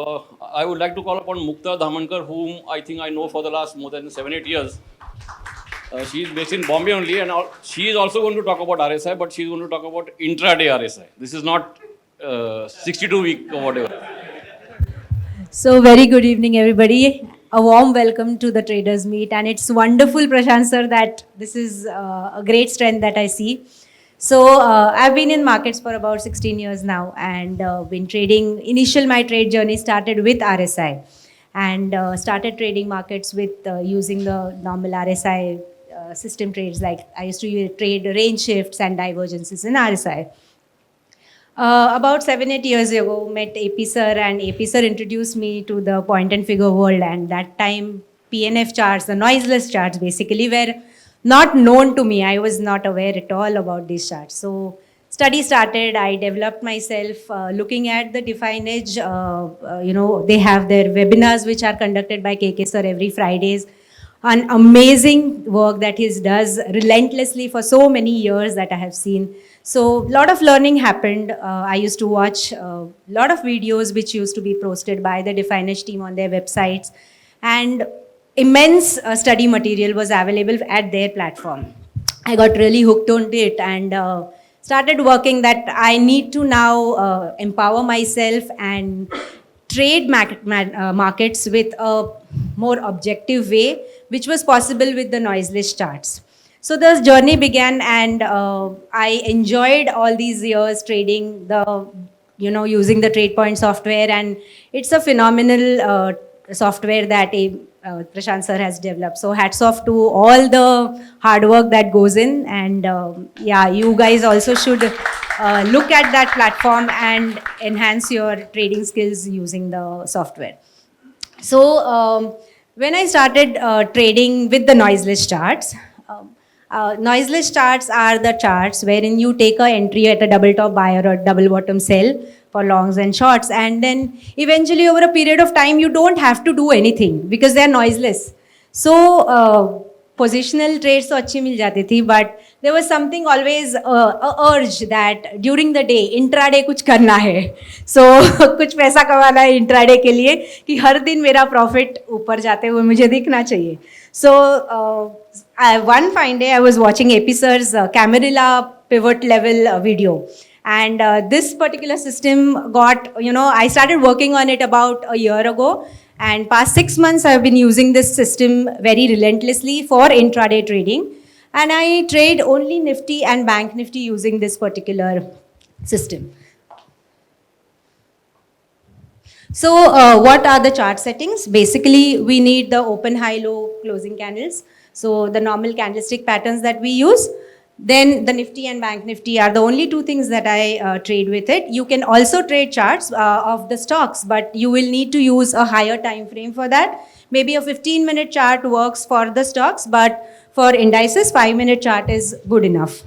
I would like to call upon Mukta Dhamankar, whom I think I know for the last more than 7-8 years. She is based in Bombay only, and she is also going to talk about RSI, but she is going to talk about intraday RSI. This is not 62-week or whatever. So very good evening, everybody. A warm welcome to the Traders Meet, and it's wonderful, Prashant sir, that this is a great strength that I see. So I've been in markets for about 16 years now, and been trading. My trade journey started with RSI, and started trading markets with using the normal RSI system trades. Like I used to trade range shifts and divergences in RSI. About 7-8 years ago, met AP sir, and AP sir introduced me to the point and figure world. And that time, PNF charts, the noiseless charts, basically were not known to me. I was not aware at all about these charts. So study started. I developed myself looking at the Definedge. They have their webinars which are conducted by KK sir every Fridays. An amazing work that he does relentlessly for so many years that I have seen. So a lot of learning happened. I used to watch a lot of videos which used to be posted by the Definedge team on their websites, and immense study material was available at their platform. I got really hooked on it and started working that I need to now empower myself and trade markets with a more objective way, which was possible with the noiseless charts. So the journey began, and I enjoyed all these years trading using the TradePoint software, and it's a phenomenal software that Prashant sir has developed. So hats off to all the hard work that goes in, and yeah, you guys also should look at that platform and enhance your trading skills using the software. So when I started trading with the noiseless charts, noiseless charts are the charts wherein you take an entry at a double top buy or a double bottom sell for longs and shorts, and then eventually over a period of time you don't have to do anything because they are noiseless. So positional trades so अच्छी मिल जाती थी, but there was something always a urge that during the day intraday कुछ करना है. So कुछ पैसा कमाना है intraday के लिए कि हर दिन मेरा profit ऊपर जाते हुए मुझे दिखना चाहिए. So one fine day I was watching AP sir's Camarilla pivot level video. And this particular system I started working on it about a year ago. And past 6 months I've been using this system very relentlessly for intraday trading. And I trade only Nifty and Bank Nifty using this particular system. So what are the chart settings? Basically, we need the open, high, low closing candles. So the normal candlestick patterns that we use. Then the Nifty and Bank Nifty are the only two things that I trade with it. You can also trade charts of the stocks, but you will need to use a higher time frame for that. Maybe a 15-minute chart works for the stocks, but for indices, 5-minute chart is good enough.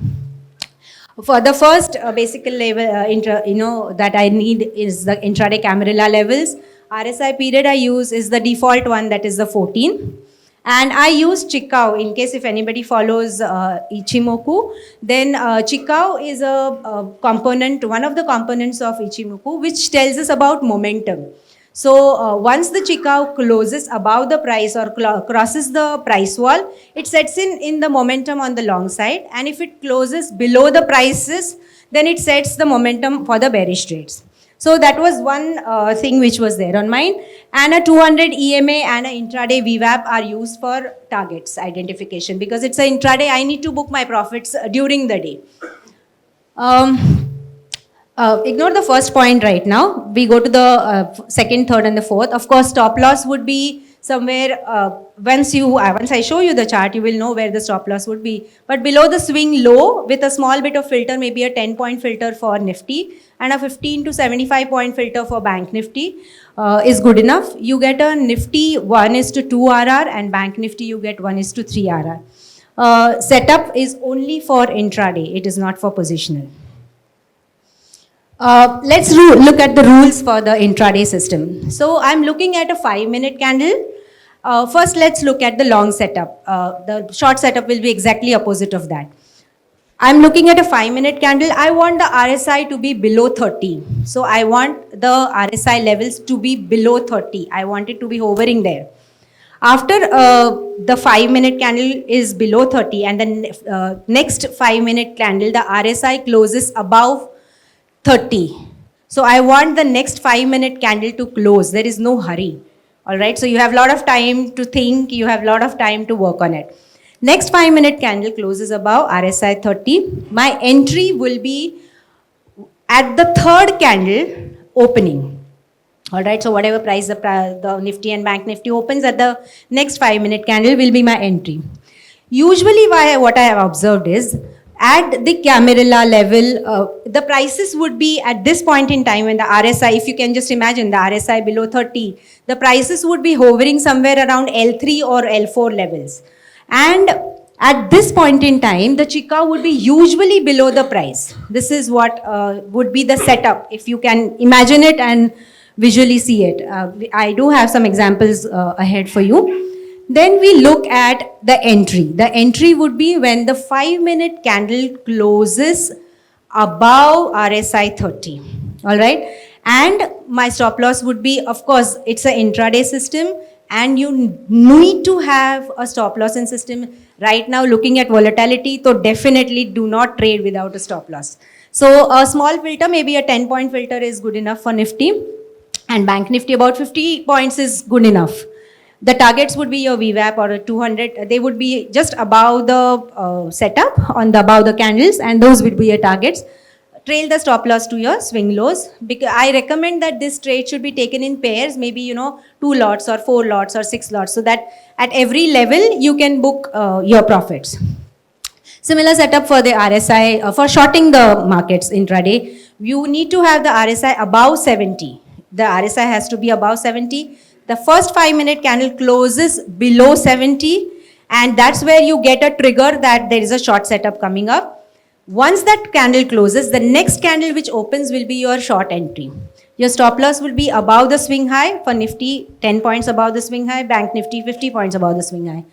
For the first basic level, that I need is the intraday Camarilla levels. RSI period I use is the default one, that is the 14. And I use Chikkao in case if anybody follows Ichimoku, then Chikkao is a component, one of the components of Ichimoku, which tells us about momentum. So once the Chikkao closes above the price or crosses the price wall, it sets in the momentum on the long side. And if it closes below the prices, then it sets the momentum for the bearish trades. So that was one thing which was there on mine. And a 200 EMA and an intraday VWAP are used for targets identification because it's an intraday. I need to book my profits during the day. Ignore the first point right now. We go to the second, third, and the fourth. Of course, stop loss would be somewhere. Once I show you the chart, you will know where the stop loss would be. But below the swing low, with a small bit of filter, maybe a 10-point filter for Nifty and a 15 to 75-point filter for Bank Nifty is good enough. You get a Nifty 1:2 RR and Bank Nifty you get 1:3 RR. Setup is only for intraday. It is not for positional. Let's look at the rules for the intraday system. So I'm looking at a 5-minute candle. First, let's look at the long setup. The short setup will be exactly opposite of that. I'm looking at a 5-minute candle. I want the RSI to be below 30. So I want the RSI levels to be below 30. I want it to be hovering there. After the 5-minute candle is below 30 and the next 5-minute candle, the RSI closes above 30. So I want the next 5-minute candle to close. There is no hurry. All right. So you have a lot of time to think. You have a lot of time to work on it. Next 5-minute candle closes above RSI 30. My entry will be at the third candle opening. All right, so whatever price the Nifty and Bank Nifty opens at the next 5-minute candle will be my entry. Usually what I have observed is at the Camarilla level, the prices would be at this point in time when the RSI, if you can just imagine the RSI below 30, the prices would be hovering somewhere around L3 or L4 levels. And at this point in time, the Chica would be usually below the price. This is what would be the setup, if you can imagine it and visually see it. I do have some examples ahead for you. Then we look at the entry. The entry would be when the 5-minute candle closes above RSI 30. All right. And my stop loss would be, of course, it's an intraday system and you need to have a stop loss in system. Right now, looking at volatility, so definitely do not trade without a stop loss. So a small filter, maybe a 10-point filter is good enough for Nifty. And Bank Nifty about 50 points is good enough. The targets would be your VWAP or a 200. They would be just above the setup on the above the candles, and those would be your targets. Trail the stop loss to your swing lows. Because I recommend that this trade should be taken in pairs, maybe 2 lots or 4 lots or 6 lots, so that at every level you can book your profits. Similar setup for the RSI for shorting the markets intraday. You need to have the RSI above 70. The RSI has to be above 70. The first 5-minute candle closes below 70, and that's where you get a trigger that there is a short setup coming up. Once that candle closes, the next candle which opens will be your short entry. Your stop loss will be above the swing high. For Nifty, 10 points above the swing high. Bank Nifty, 50 points above the swing high.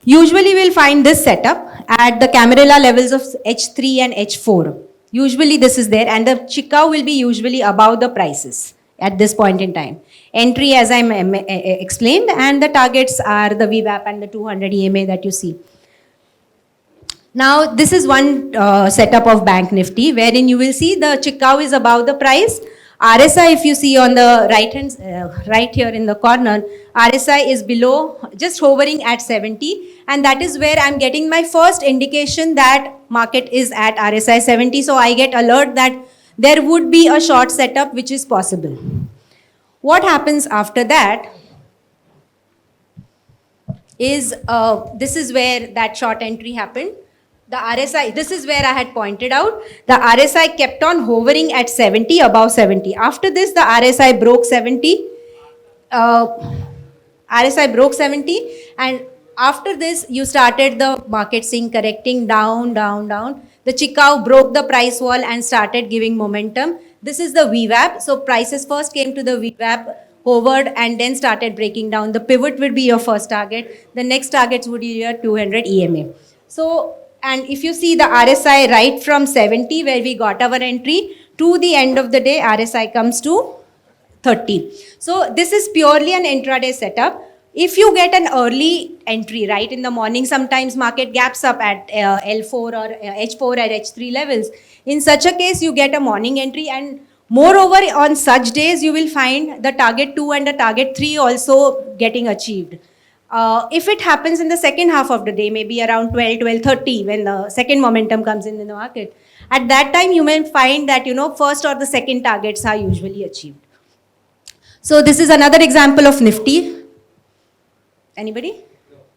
Usually we'll find this setup at the Camarilla levels of H3 and H4. Usually this is there, and the Chica will be usually above the prices at this point in time. Entry, as I explained, and the targets are the VWAP and the 200 EMA that you see. Now, this is one setup of Bank Nifty, wherein you will see the Chica is above the price. RSI, if you see on the right here in the corner, RSI is below, just hovering at 70, and that is where I'm getting my first indication that market is at RSI 70. So I get alert that there would be a short setup which is possible. What happens after that is, this is where that short entry happened. The RSI, this is where I had pointed out, the RSI kept on hovering at 70, above 70. After this, the RSI broke 70. RSI broke 70, and after this, you started the market seeing correcting down, down, down. The Chicago broke the price wall and started giving momentum. This is the VWAP. So prices first came to the VWAP, hovered, and then started breaking down. The pivot would be your first target. The next targets would be your 200 EMA. So, and if you see the RSI right from 70, where we got our entry, to the end of the day, RSI comes to 30. So this is purely an intraday setup. If you get an early entry right in the morning, sometimes market gaps up at L4 or H4 or H3 levels. In such a case, you get a morning entry, and moreover, on such days, you will find the target 2 and the target 3 also getting achieved. If it happens in the second half of the day, maybe around 12:30, when the second momentum comes in the market, at that time, you may find that, first or the second targets are usually achieved. So this is another example of Nifty. Anybody?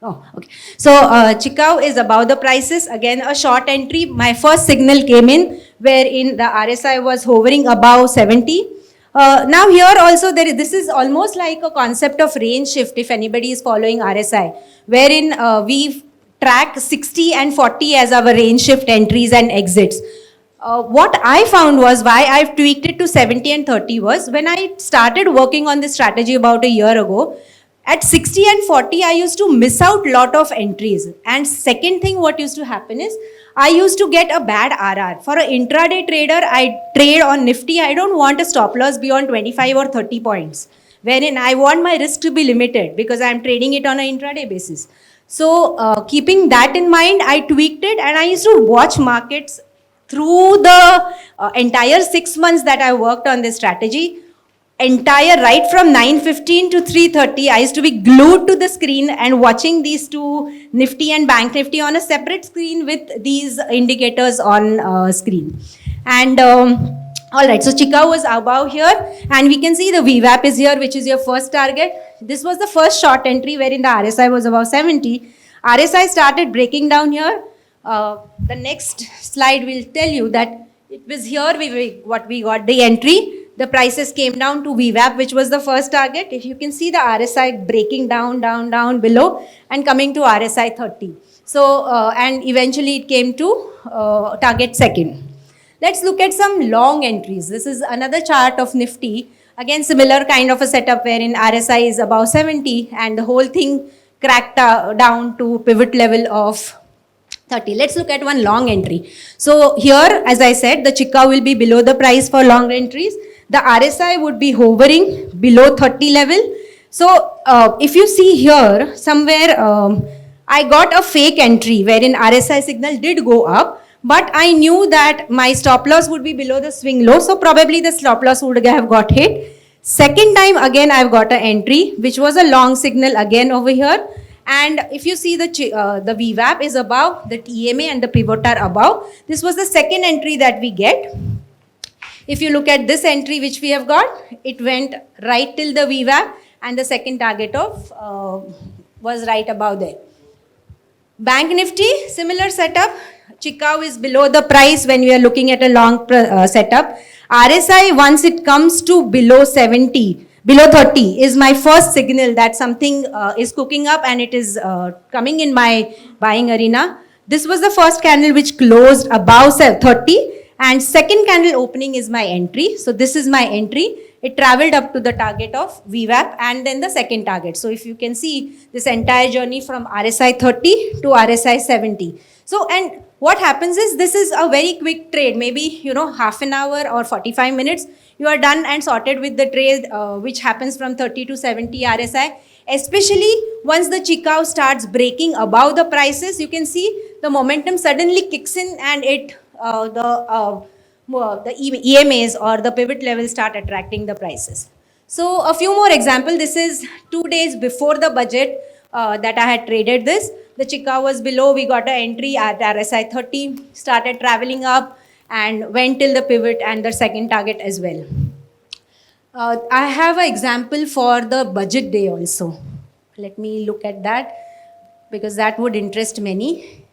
Oh, okay. So Chicago is above the prices. Again, a short entry. My first signal came in wherein the RSI was hovering above 70. Now here also this is almost like a concept of range shift, if anybody is following RSI, wherein we track 60 and 40 as our range shift entries and exits. What I found was why I've tweaked it to 70 and 30 was when I started working on this strategy about a year ago. At 60 and 40, I used to miss out a lot of entries. And second thing, what used to happen is, I used to get a bad RR. For an intraday trader, I trade on Nifty. I don't want a stop loss beyond 25 or 30 points, wherein I want my risk to be limited because I'm trading it on an intraday basis. So keeping that in mind, I tweaked it and I used to watch markets through the entire 6 months that I worked on this strategy. Entire right from 9:15 to 3:30, I used to be glued to the screen and watching these two Nifty and Bank Nifty on a separate screen with these indicators on screen. And all right, so Chicago was above here, and we can see the VWAP is here, which is your first target. This was the first short entry wherein the RSI was above 70. RSI started breaking down here. The next slide will tell you that it was here what we got the entry. The prices came down to VWAP, which was the first target. If you can see the RSI breaking down below and coming to RSI 30. So, and eventually it came to target second. Let's look at some long entries. This is another chart of Nifty. Again, similar kind of a setup wherein RSI is above 70 and the whole thing cracked down to pivot level of 30. Let's look at one long entry. So here, as I said, the Chica will be below the price for long entries. The RSI would be hovering below 30 level. So if you see here, somewhere I got a fake entry wherein RSI signal did go up, but I knew that my stop loss would be below the swing low. So probably the stop loss would have got hit. Second time again, I've got an entry, which was a long signal again over here. And if you see the VWAP is above, the EMA and the pivot are above. This was the second entry that we get. If you look at this entry which we have got, it went right till the VWAP and the second target of was right above there. Bank Nifty, similar setup. Chicago is below the price when we are looking at a long setup. RSI, once it comes to below 70, below 30 is my first signal that something is cooking up and it is coming in my buying arena. This was the first candle which closed above 30 and second candle opening is my entry. So this is my entry. It traveled up to the target of VWAP and then the second target. So if you can see this entire journey from RSI 30 to RSI 70. So and what happens is this is a very quick trade, maybe half an hour or 45 minutes. You are done and sorted with the trade which happens from 30 to 70 RSI. Especially once the Chicago starts breaking above the prices, you can see the momentum suddenly kicks in and it the EMAs or the pivot levels start attracting the prices. So a few more examples. This is 2 days before the budget that I had traded this. The Chicago was below. We got an entry at RSI 30, started traveling up and went till the pivot and the second target as well. I have an example for the budget day also. Let me look at that because that would interest many.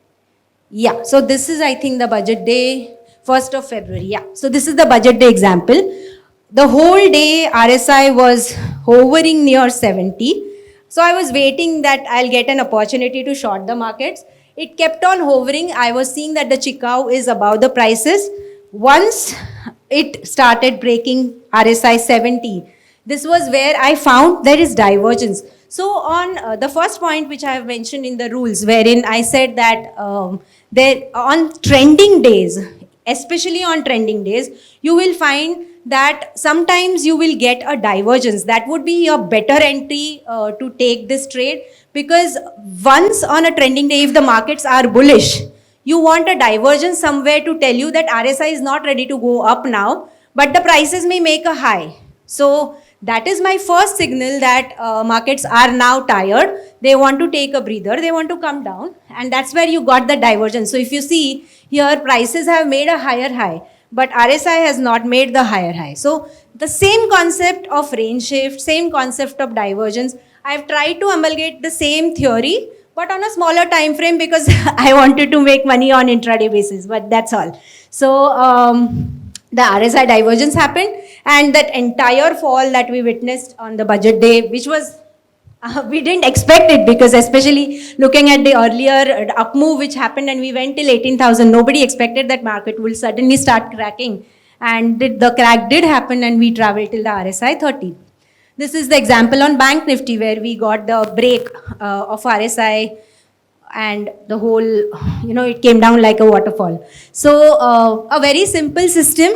Yeah, so this is, I think, the budget day, 1st of February. Yeah, so this is the budget day example. The whole day RSI was hovering near 70. So I was waiting that I'll get an opportunity to short the markets. It kept on hovering. I was seeing that the Chicago is above the prices. Once it started breaking RSI 70, this was where I found there is divergence. So on the first point which I have mentioned in the rules, wherein I said that on trending days, especially on trending days, you will find that sometimes you will get a divergence. That would be a better entry to take this trade, because once on a trending day, if the markets are bullish, you want a divergence somewhere to tell you that RSI is not ready to go up now, but the prices may make a high. So that is my first signal that markets are now tired. They want to take a breather. They want to come down. And that's where you got the divergence. So if you see here, prices have made a higher high, but RSI has not made the higher high. So the same concept of range shift, same concept of divergence, I've tried to amalgamate the same theory, but on a smaller time frame because I wanted to make money on intraday basis, but that's all. So the RSI divergence happened, and that entire fall that we witnessed on the budget day, which was, we didn't expect it, because especially looking at the earlier up move which happened and we went till 18,000, nobody expected that market will suddenly start cracking. And the crack did happen and we traveled till the RSI 30. This is the example on Bank Nifty where we got the break of RSI and the whole, it came down like a waterfall. So a very simple system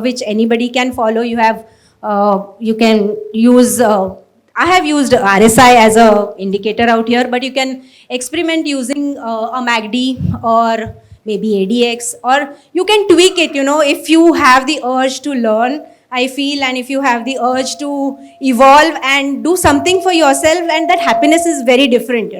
which anybody can follow. You can use, I have used RSI as a indicator out here, but you can experiment using a MACD or maybe ADX, or you can tweak it, if you have the urge to learn, I feel, and if you have the urge to evolve and do something for yourself, and that happiness is very different,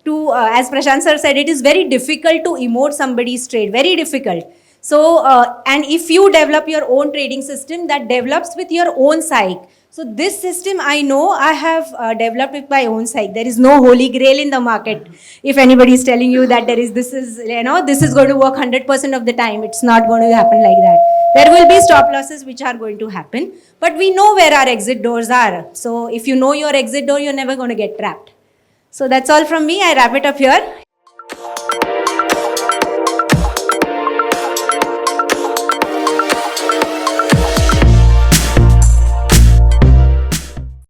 to, as Prashant sir said, it is very difficult to emote somebody's trade, very difficult. So, and if you develop your own trading system that develops with your own psyche. So this system, I know I have developed with my own psyche. There is no holy grail in the market. If anybody is telling you that this is going to work 100% of the time, it's not going to happen like that. There will be stop losses which are going to happen, but we know where our exit doors are. So if you know your exit door, you're never going to get trapped. So that's all from me. I wrap it up here.